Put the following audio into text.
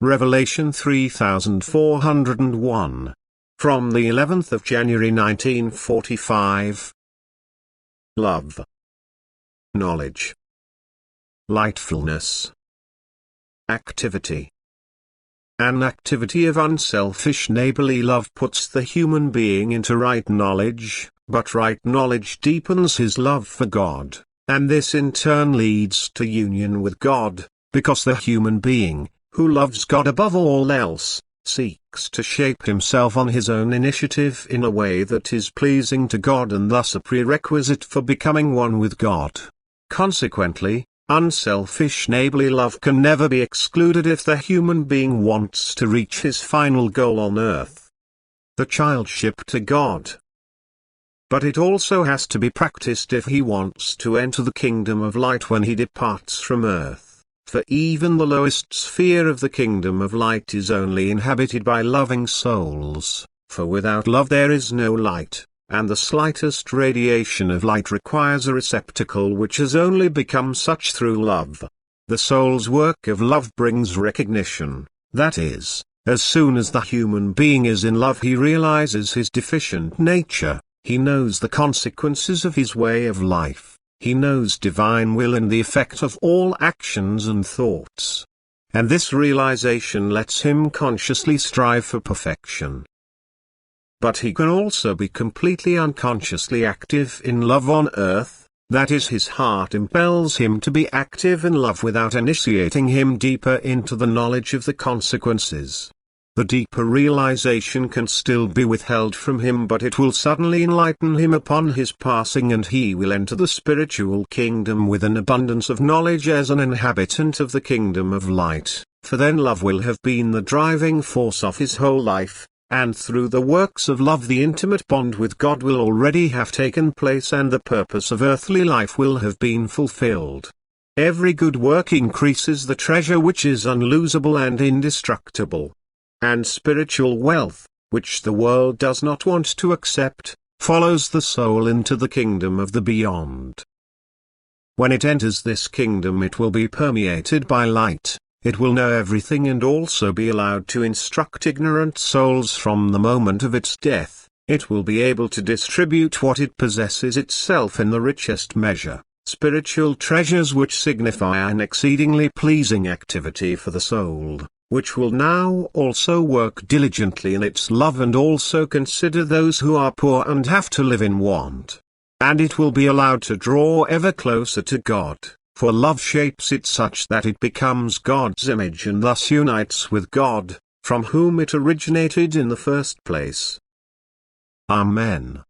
Revelation 3401. From the 11th of January 1945. Love. Knowledge. Lightfulness. Activity. An activity of unselfish neighborly love puts the human being into right knowledge, but right knowledge deepens his love for God, and this in turn leads to union with God, because the human being, who loves God above all else, seeks to shape himself on his own initiative in a way that is pleasing to God and thus a prerequisite for becoming one with God. Consequently, unselfish neighborly love can never be excluded if the human being wants to reach his final goal on earth, the childship to God. But it also has to be practiced if he wants to enter the kingdom of light when he departs from earth. For even the lowest sphere of the kingdom of light is only inhabited by loving souls, for without love there is no light, and the slightest radiation of light requires a receptacle which has only become such through love. The soul's work of love brings recognition, that is, as soon as the human being is in love he realizes his deficient nature, he knows the consequences of his way of life. He knows divine will and the effect of all actions and thoughts. And this realization lets him consciously strive for perfection. But he can also be completely unconsciously active in love on earth, that is, his heart impels him to be active in love without initiating him deeper into the knowledge of the consequences. The deeper realization can still be withheld from him, but it will suddenly enlighten him upon his passing, and he will enter the spiritual kingdom with an abundance of knowledge as an inhabitant of the kingdom of light, for then love will have been the driving force of his whole life, and through the works of love the intimate bond with God will already have taken place and the purpose of earthly life will have been fulfilled. Every good work increases the treasure which is unlosable and indestructible. And spiritual wealth, which the world does not want to accept, follows the soul into the kingdom of the beyond. When it enters this kingdom it will be permeated by light, it will know everything and also be allowed to instruct ignorant souls from the moment of its death, it will be able to distribute what it possesses itself in the richest measure, spiritual treasures which signify an exceedingly pleasing activity for the soul, which will now also work diligently in its love and also consider those who are poor and have to live in want. And it will be allowed to draw ever closer to God, for love shapes it such that it becomes God's image and thus unites with God, from whom it originated in the first place. Amen.